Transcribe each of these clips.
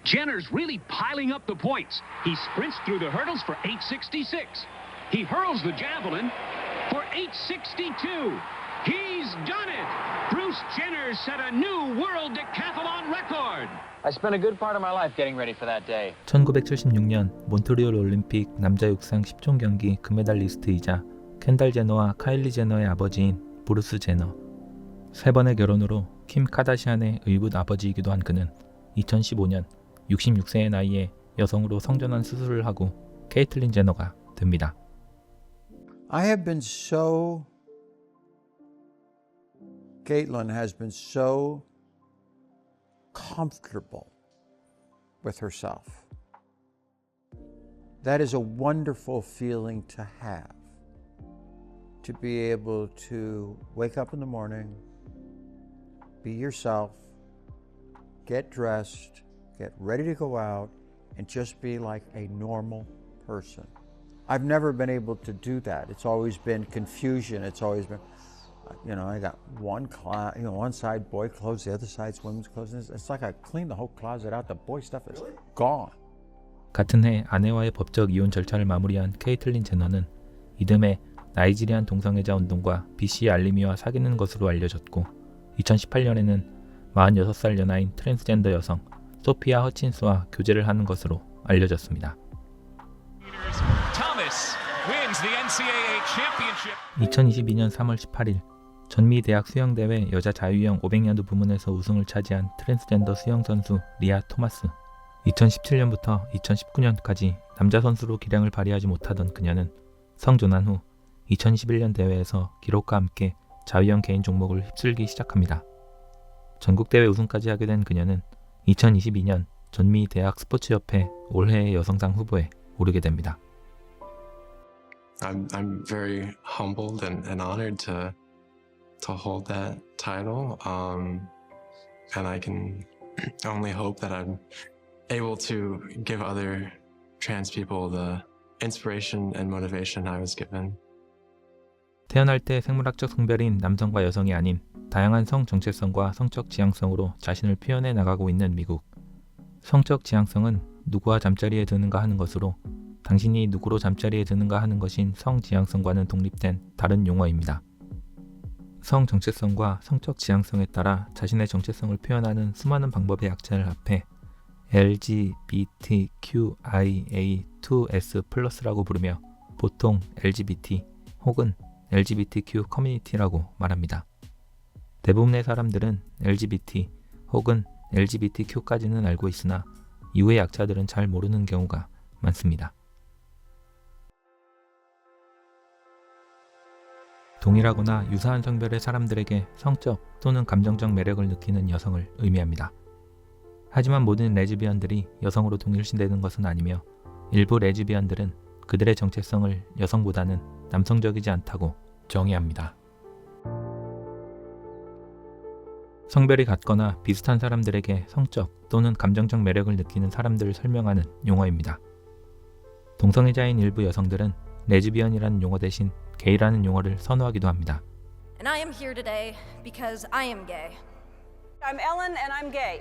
Jenner's really piling up the points. He sprints through the hurdles for 866. He hurls the javelin for 862. He's done it! Bruce Jenner set a new world decathlon record. I spent a good part of my life getting ready for that day. 1976년 몬트리올 올림픽 남자 육상 10종 경기 금메달리스트이자 켄달 제너와 카일리 제너의 아버지인 브루스 제너. 세 번의 결혼으로 킴 카다시안의 의붓 아버지이기도 한 그는 2015년 66세의 나이에 여성으로 성전환 수술을 하고 케이틀린 제너가 됩니다. Caitlyn has been so comfortable with herself. That is a wonderful feeling to have. To be able to wake up in the morning, be yourself, get dressed, get ready to go out, and just be like a normal person. I've never been able to do that. It's always been confusion. It's always been, I got one side boy clothes, the other side's women's clothes. It's like I cleaned the whole closet out. The boy stuff is gone. 같은 해 아내와의 법적 이혼 절차를 마무리한 케이틀린 제너는 이듬해 나이지리안 동성애자 운동과 BC 알림이와 사귀는 것으로 알려졌고 2018년에는 46살 연하인 트랜스젠더 여성 소피아 허친스와 교제를 하는 것으로 알려졌습니다. 2022년 3월 18일 전미 대학 수영대회 여자 자유형 500야드 부문에서 우승을 차지한 트랜스젠더 수영 선수 리아 토마스. 2017년부터 2019년까지 남자 선수로 기량을 발휘하지 못하던 그녀는 성전환 후 2021년 대회에서 기록과 함께 자유형 개인 종목을 휩쓸기 시작합니다. 전국대회 우승까지 하게 된 그녀는 2022년 전미 대학 스포츠협회 올해의 여성상 후보에 오르게 됩니다. I'm very humbled and honored to hold that title, and I can only hope that I'm able to give other trans people the inspiration and motivation I was given. 태어날 때 생물학적 성별인 남성과 여성이 아닌 다양한 성 정체성과 성적 지향성으로 자신을 표현해 나가고 있는 미국. 성적 지향성은 누구와 잠자리에 드는가 하는 것으로 당신이 누구로 잠자리에 드는가 하는 것인 성 지향성과는 독립된 다른 용어입니다. 성 정체성과 성적 지향성에 따라 자신의 정체성을 표현하는 수많은 방법의 약자를 합해 LGBTQIA2S+라고 부르며 보통 LGBT 혹은 LGBTQ 커뮤니티라고 말합니다. 대부분의 사람들은 LGBT 혹은 LGBTQ까지는 알고 있으나 이후의 약자들은 잘 모르는 경우가 많습니다. 동일하거나 유사한 성별의 사람들에게 성적 또는 감정적 매력을 느끼는 여성을 의미합니다. 하지만 모든 레즈비언들이 여성으로 동일시되는 것은 아니며 일부 레즈비언들은 그들의 정체성을 여성보다는 남성적이지 않다고 정의합니다. 성별이 같거나 비슷한 사람들에게 성적 또는 감정적 매력을 느끼는 사람들을 설명하는 용어입니다. 동성애자인 일부 여성들은 레즈비언이라는 용어 대신 게이라는 용어를 선호하기도 합니다. And I am here today because I am gay. I'm Ellen and I'm gay.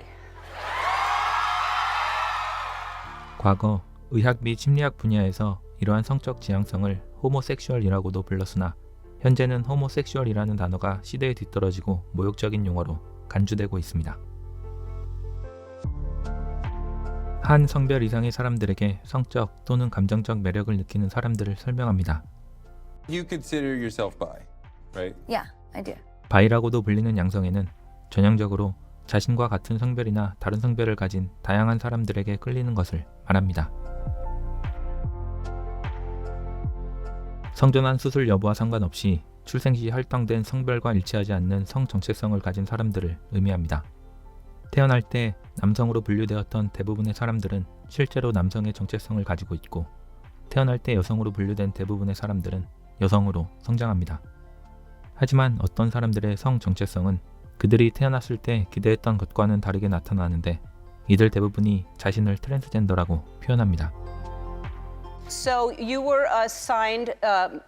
과거 의학 및 심리학 분야에서 이러한 성적 지향성을 호모섹슈얼이라고도 불렀으나 현재는 호모섹슈얼이라는 단어가 시대에 뒤떨어지고 모욕적인 용어로 간주되고 있습니다. 한 성별 이상의 사람들에게 성적 또는 감정적 매력을 느끼는 사람들을 설명합니다. You consider yourself bi, right? Yeah, I do. 바이라고도 불리는 양성애는 전형적으로 자신과 같은 성별이나 다른 성별을 가진 다양한 사람들에게 끌리는 것을 말합니다. 성전환 수술 여부와 상관없이 출생 시 할당된 성별과 일치하지 않는 성 정체성을 가진 사람들을 의미합니다. 태어날 때 남성으로 분류되었던 대부분의 사람들은 실제로 남성의 정체성을 가지고 있고 태어날 때 여성으로 분류된 대부분의 사람들은 여성으로 성장합니다. 하지만 어떤 사람들의 성 정체성은 그들이 태어났을 때 기대했던 것과는 다르게 나타나는데 이들 대부분이 자신을 트랜스젠더라고 표현합니다. So you were assigned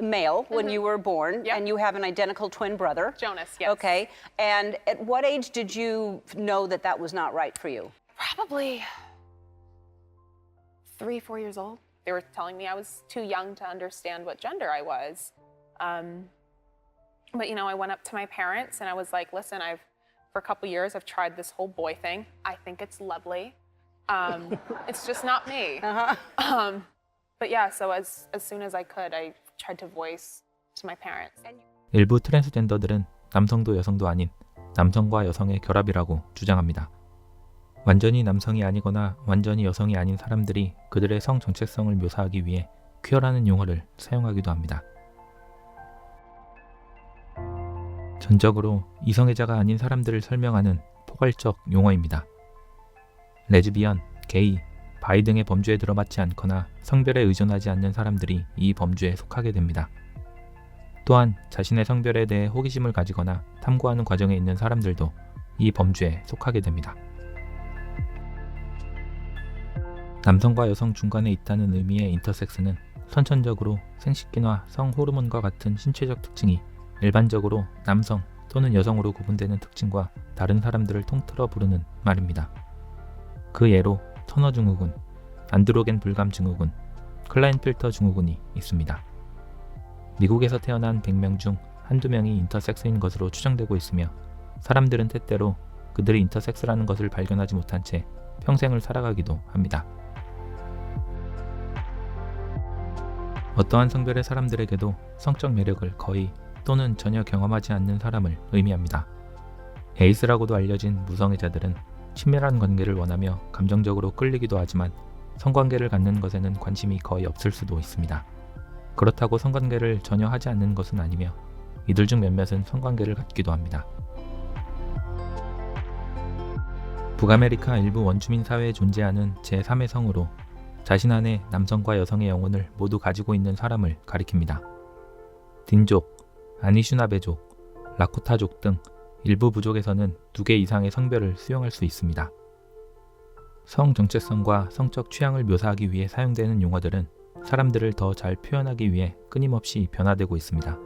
male when you were born, and you have an identical twin brother. Jonas, yes. Okay. And at what age did you know that that was not right for you? Probably 3, 4 years old. They were telling me I was too young to understand what gender I was. But you know, I went up to my parents and I was like, listen, for a couple years, I've tried this whole boy thing. I think it's lovely. It's just not me. But yeah, so as soon as I could, I tried to voice to my parents. 일부 트랜스젠더들은 남성도 여성도 아닌 남성과 여성의 결합이라고 주장합니다. 완전히 남성이 아니거나 완전히 여성이 아닌 사람들이 그들의 성 정체성을 묘사하기 위해 퀴어라는 용어를 사용하기도 합니다. 전적으로 이성애자가 아닌 사람들을 설명하는 포괄적 용어입니다. 레즈비언, 게이, 바이 등의 범주에 들어맞지 않거나 성별에 의존하지 않는 사람들이 이 범주에 속하게 됩니다. 또한 자신의 성별에 대해 호기심을 가지거나 탐구하는 과정에 있는 사람들도 이 범주에 속하게 됩니다. 남성과 여성 중간에 있다는 의미의 인터섹스는 선천적으로 생식기나 성 호르몬과 같은 신체적 특징이 일반적으로 남성 또는 여성으로 구분되는 특징과 다른 사람들을 통틀어 부르는 말입니다. 그 예로 터너 증후군, 안드로겐 불감 증후군, 클라인필터 증후군이 있습니다. 미국에서 태어난 100명 중 한두 명이 인터섹스인 것으로 추정되고 있으며 사람들은 때때로 그들이 인터섹스라는 것을 발견하지 못한 채 평생을 살아가기도 합니다. 어떠한 성별의 사람들에게도 성적 매력을 거의 또는 전혀 경험하지 않는 사람을 의미합니다. 에이스라고도 알려진 무성애자들은 친밀한 관계를 원하며 감정적으로 끌리기도 하지만 성관계를 갖는 것에는 관심이 거의 없을 수도 있습니다. 그렇다고 성관계를 전혀 하지 않는 것은 아니며 이들 중 몇몇은 성관계를 갖기도 합니다. 북아메리카 일부 원주민 사회에 존재하는 제3의 성으로 자신 안에 남성과 여성의 영혼을 모두 가지고 있는 사람을 가리킵니다. 딘족, 아니슈나베족, 라코타족 등 일부 부족에서는 2개 이상의 성별을 수용할 수 있습니다. 성 정체성과 성적 취향을 묘사하기 위해 사용되는 용어들은 사람들을 더 잘 표현하기 위해 끊임없이 변화되고 있습니다.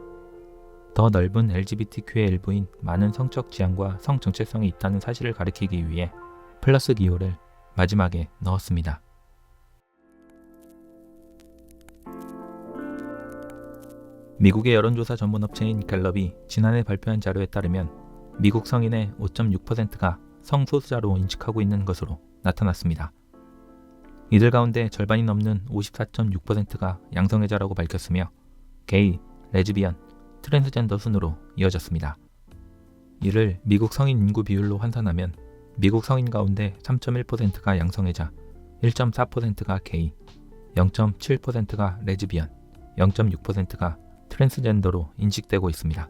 더 넓은 LGBTQ의 일부인 많은 성적 지향과 성 정체성이 있다는 사실을 가리키기 위해 플러스 기호를 마지막에 넣었습니다. 미국의 여론조사 전문 업체인 갤럽이 지난해 발표한 자료에 따르면 미국 성인의 5.6%가 성소수자로 인식하고 있는 것으로 나타났습니다. 이들 가운데 절반이 넘는 54.6%가 양성애자라고 밝혔으며 게이, 레즈비언, 트랜스젠더 순으로 이어졌습니다. 이를 미국 성인 인구 비율로 환산하면 미국 성인 가운데 3.1%가 양성애자, 1.4%가 게이, 0.7%가 레즈비언, 0.6%가 트랜스젠더로 인식되고 있습니다.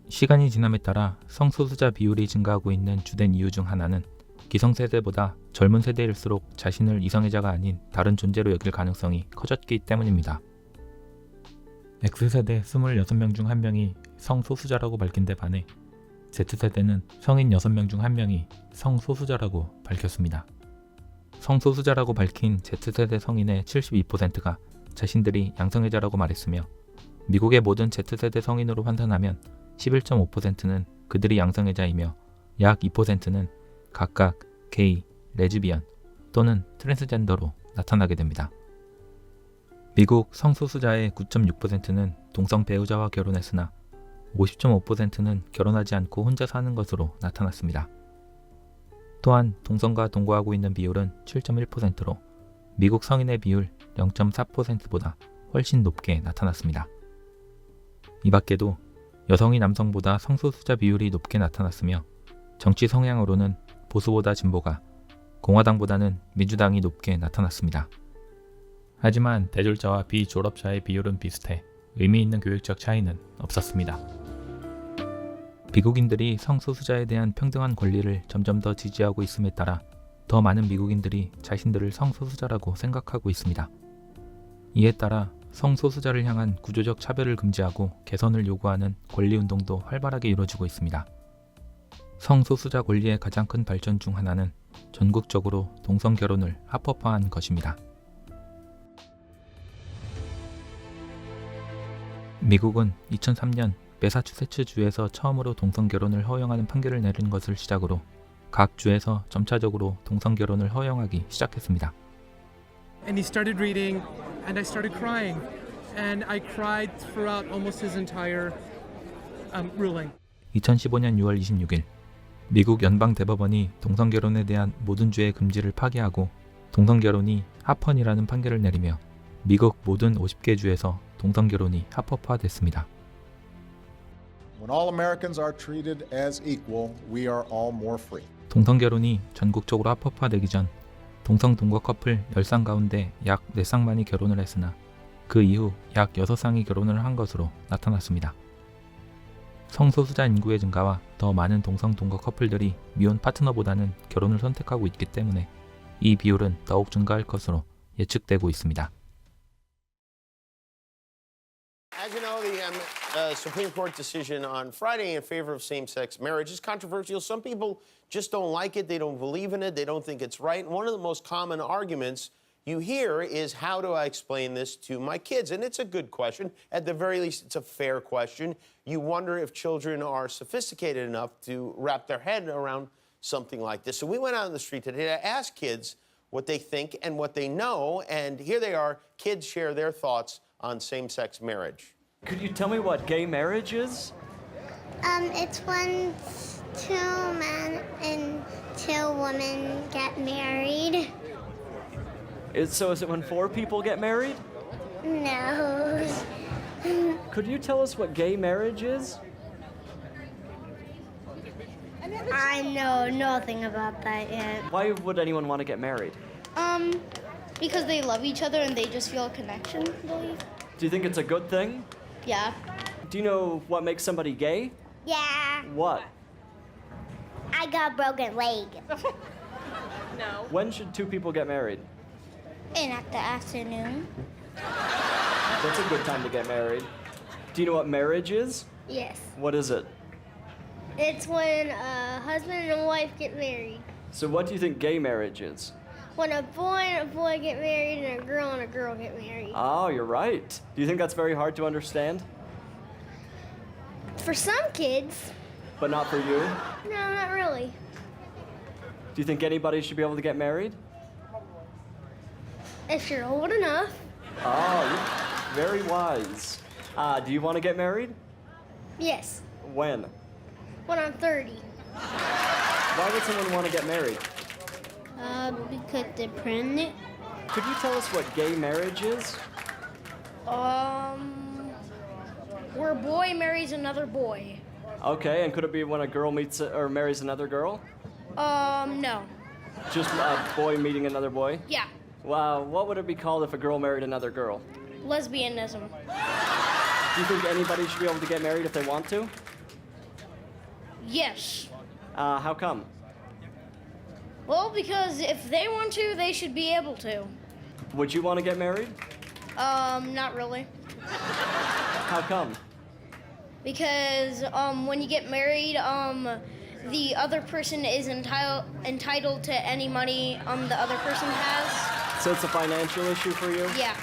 시간이 지남에 따라 성소수자 비율이 증가하고 있는 주된 이유 중 하나는 기성세대보다 젊은 세대일수록 자신을 이성애자가 아닌 다른 존재로 여길 가능성이 커졌기 때문입니다. X세대 26명 중 1명이 성소수자라고 밝힌 데 반해 Z세대는 성인 6명 중 1명이 성소수자라고 밝혔습니다. 성소수자라고 밝힌 Z세대 성인의 72%가 자신들이 양성애자라고 말했으며 미국의 모든 Z세대 성인으로 환산하면 11.5%는 그들이 양성애자이며 약 2%는 각각 게이, 레즈비언 또는 트랜스젠더로 나타나게 됩니다. 미국 성소수자의 9.6%는 동성 배우자와 결혼했으나 50.5%는 결혼하지 않고 혼자 사는 것으로 나타났습니다. 또한 동성과 동거하고 있는 비율은 7.1%로 미국 성인의 비율 0.4%보다 훨씬 높게 나타났습니다. 이 밖에도 여성이 남성보다 성소수자 비율이 높게 나타났으며 정치 성향으로는 보수보다 진보가, 공화당보다는 민주당이 높게 나타났습니다. 하지만 대졸자와 비졸업자의 비율은 비슷해 의미 있는 교육적 차이는 없었습니다. 미국인들이 성소수자에 대한 평등한 권리를 점점 더 지지하고 있음에 따라 더 많은 미국인들이 자신들을 성소수자라고 생각하고 있습니다. 이에 따라 성소수자를 향한 구조적 차별을 금지하고 개선을 요구하는 권리운동도 활발하게 이루어지고 있습니다. 성소수자 권리의 가장 큰 발전 중 하나는 전국적으로 동성 결혼을 합법화한 것입니다. 미국은 2003년 매사추세츠주에서 처음으로 동성 결혼을 허용하는 판결을 내린 것을 시작으로 각 주에서 점차적으로 동성 결혼을 허용하기 시작했습니다. And he started reading, and I started crying. And I cried throughout almost his entire ruling. 2015년 6월 26일 미국 연방대법원이 동성결혼에 대한 모든 주의 금지를 파기하고 동성결혼이 합헌이라는 판결을 내리며 미국 모든 50개 주에서 동성결혼이 합법화됐습니다. When all Americans are treated as equal, we are all more free. 동성결혼이 전국적으로 합법화되기 전 동성 동거 커플 10쌍 가운데 약 4쌍만이 결혼을 했으나 그 이후 약 6쌍이 결혼을 한 것으로 나타났습니다. 성소수자 인구의 증가와 더 많은 동성 동거 커플들이 미혼 파트너보다는 결혼을 선택하고 있기 때문에 이 비율은 더욱 증가할 것으로 예측되고 있습니다. As you know, the Supreme Court decision on Friday in favor of same-sex marriage is controversial. Some people just don't like it. They don't believe in it. They don't think it's right. And one of the most common arguments you hear is, how do I explain this to my kids? And it's a good question. At the very least, it's a fair question. You wonder if children are sophisticated enough to wrap their head around something like this. So we went out on the street today to ask kids what they think and what they know. And here they are. Kids share their thoughts on same-sex marriage. Could you tell me what gay marriage is? It's when two men and two women get married. So is it when 4 people get married? No. Could you tell us what gay marriage is? I know nothing about that yet. Why would anyone want to get married? Because they love each other and they just feel a connection, I believe. Do you think it's a good thing? Yeah. Do you know what makes somebody gay? Yeah. What? I got a broken leg. No. When should 2 people get married? And at the afternoon. That's a good time to get married. Do you know what marriage is? Yes. What is it? It's when a husband and wife get married. So what do you think gay marriage is? When a boy and a boy get married and a girl get married. Oh, you're right. Do you think that's very hard to understand? For some kids. But not for you? No, not really. Do you think anybody should be able to get married? If you're old enough. Oh, you're very wise. Do you want to get married? Yes. When? When I'm 30. Why would someone want to get married? Because they're pregnant. Could you tell us what gay marriage is? Where a boy marries another boy. Okay, and could it be when a girl meets or marries another girl? No. Just a boy meeting another boy? Yeah. Wow, what would it be called if a girl married another girl? Lesbianism. Do you think anybody should be able to get married if they want to? Yes. How come? Well, because if they want to, they should be able to. Would you want to get married? Not really. How come? Because when you get married, the other person is entitled to any money the other person has. So it's a financial issue for you? Yeah.